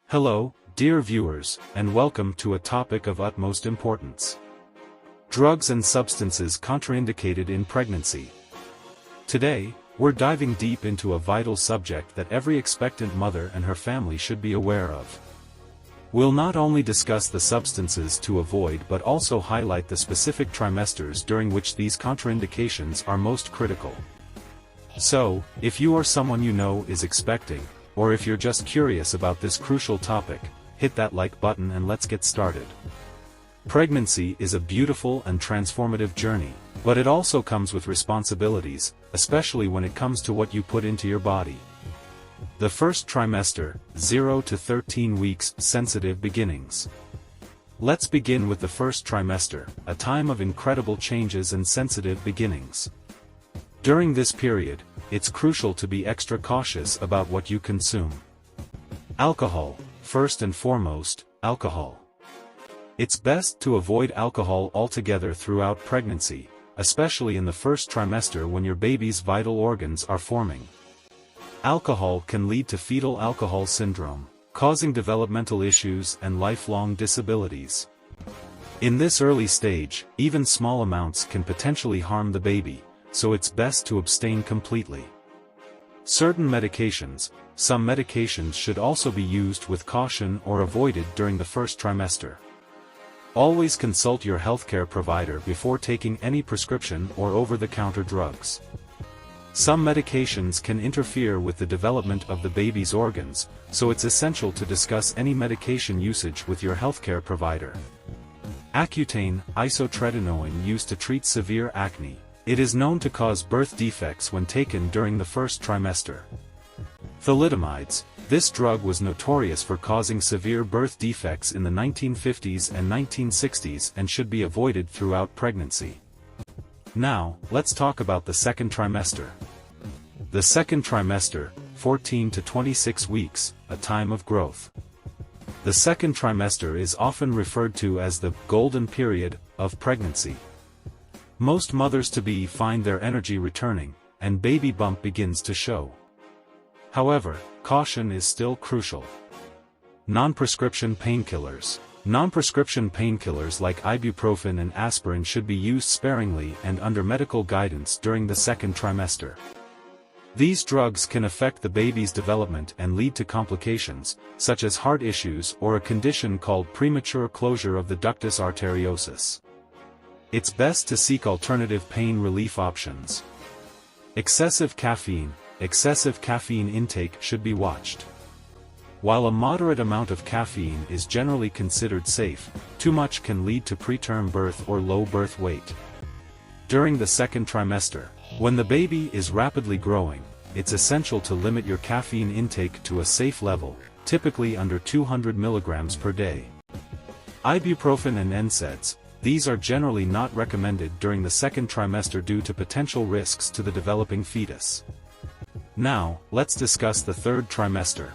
Hello, dear viewers, and welcome to a topic of utmost importance. Drugs and substances contraindicated in pregnancy. Today, we're diving deep into a vital subject that every expectant mother and her family should be aware of. We'll not only discuss the substances to avoid but also highlight the specific trimesters during which these contraindications are most critical. So, if you or someone you know is expecting, or if you're just curious about this crucial topic, hit that like button and let's get started. Pregnancy is a beautiful and transformative journey, but it also comes with responsibilities, especially when it comes to what you put into your body. The first trimester, 0 to 13 weeks, sensitive beginnings. Let's begin with the first trimester, a time of incredible changes and sensitive beginnings. During this period, it's crucial to be extra cautious about what you consume. Alcohol, first and foremost, alcohol. It's best to avoid alcohol altogether throughout pregnancy, especially in the first trimester when your baby's vital organs are forming. Alcohol can lead to fetal alcohol syndrome, causing developmental issues and lifelong disabilities. In this early stage, even small amounts can potentially harm the baby, so it's best to abstain completely. Certain medications, some medications should also be used with caution or avoided during the first trimester. Always consult your healthcare provider before taking any prescription or over-the-counter drugs. Some medications can interfere with the development of the baby's organs, so it's essential to discuss any medication usage with your healthcare provider. Accutane, isotretinoin used to treat severe acne. It is known to cause birth defects when taken during the first trimester. Thalidomides, this drug was notorious for causing severe birth defects in the 1950s and 1960s and should be avoided throughout pregnancy. Now, let's talk about the second trimester. The second trimester, 14 to 26 weeks, a time of growth. The second trimester is often referred to as the golden period of pregnancy. Most mothers-to-be find their energy returning, and baby bump begins to show. However, caution is still crucial. Non-prescription painkillers. Non-prescription painkillers like ibuprofen and aspirin should be used sparingly and under medical guidance during the second trimester. These drugs can affect the baby's development and lead to complications, such as heart issues or a condition called premature closure of the ductus arteriosus. It's best to seek alternative pain relief options. Excessive caffeine intake should be watched. While a moderate amount of caffeine is generally considered safe, too much can lead to preterm birth or low birth weight. During the second trimester, when the baby is rapidly growing, it's essential to limit your caffeine intake to a safe level, typically under 200 mg per day. Ibuprofen and NSAIDs. These are generally not recommended during the second trimester due to potential risks to the developing fetus. Now, let's discuss the third trimester.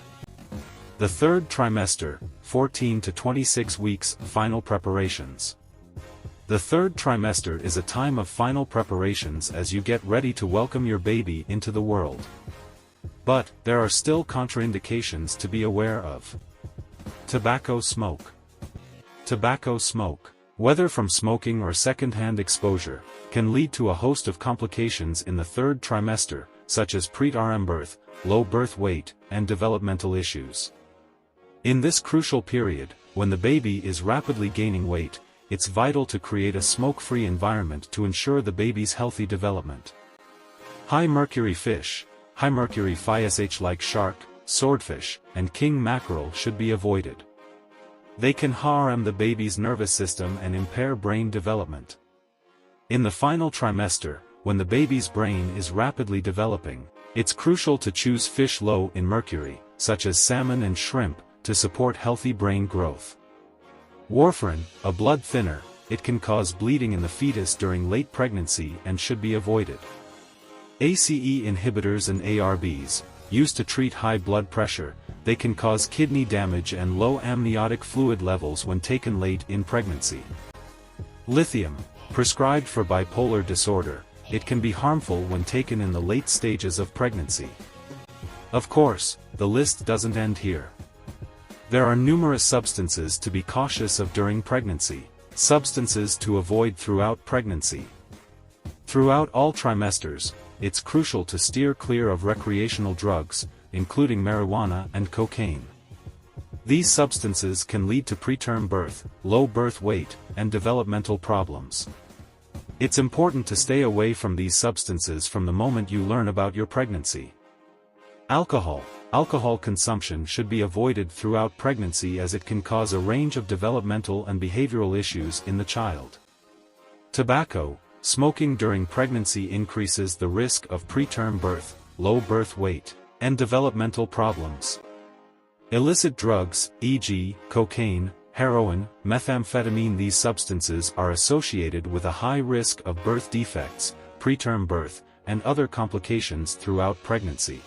The third trimester, 14 to 26 weeks, final preparations. The third trimester is a time of final preparations as you get ready to welcome your baby into the world. But, there are still contraindications to be aware of. Tobacco smoke. Tobacco smoke, whether from smoking or second-hand exposure, can lead to a host of complications in the third trimester, such as preterm birth, low birth weight, and developmental issues. In this crucial period, when the baby is rapidly gaining weight, it's vital to create a smoke-free environment to ensure the baby's healthy development. High-mercury fish, high-mercury fish like shark, swordfish, and king mackerel should be avoided. They can harm the baby's nervous system and impair brain development. In the final trimester, when the baby's brain is rapidly developing, it's crucial to choose fish low in mercury, such as salmon and shrimp, to support healthy brain growth. Warfarin, a blood thinner, it can cause bleeding in the fetus during late pregnancy and should be avoided. ACE inhibitors and ARBs, used to treat high blood pressure, they can cause kidney damage and low amniotic fluid levels when taken late in pregnancy. Lithium, prescribed for bipolar disorder, it can be harmful when taken in the late stages of pregnancy. Of course, the list doesn't end here. There are numerous substances to be cautious of during pregnancy. Substances to avoid throughout pregnancy. Throughout all trimesters, it's crucial to steer clear of recreational drugs, including marijuana and cocaine. These substances can lead to preterm birth, low birth weight, and developmental problems. It's important to stay away from these substances from the moment you learn about your pregnancy. Alcohol. Alcohol consumption should be avoided throughout pregnancy as it can cause a range of developmental and behavioral issues in the child. Tobacco. Smoking during pregnancy increases the risk of preterm birth, low birth weight, and developmental problems. Illicit drugs, e.g., cocaine, heroin, methamphetamine. These substances are associated with a high risk of birth defects, preterm birth, and other complications throughout pregnancy.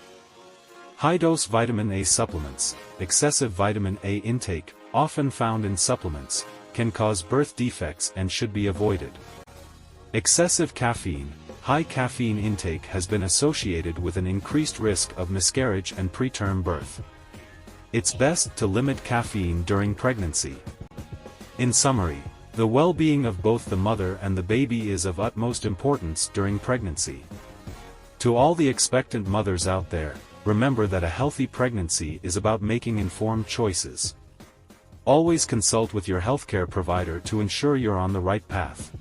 High-dose vitamin A supplements. Excessive vitamin A intake, often found in supplements, can cause birth defects and should be avoided. Excessive caffeine. High caffeine intake has been associated with an increased risk of miscarriage and preterm birth. It's best to limit caffeine during pregnancy. In summary, the well-being of both the mother and the baby is of utmost importance during pregnancy. To all the expectant mothers out there, remember that a healthy pregnancy is about making informed choices. Always consult with your healthcare provider to ensure you're on the right path.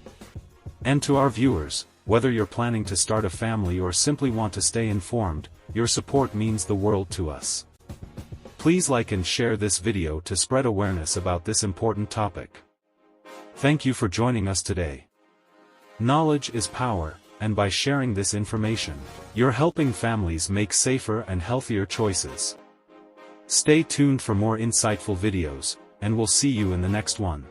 And to our viewers, whether you're planning to start a family or simply want to stay informed, your support means the world to us. Please like and share this video to spread awareness about this important topic. Thank you for joining us today. Knowledge is power, and by sharing this information, you're helping families make safer and healthier choices. Stay tuned for more insightful videos, and we'll see you in the next one.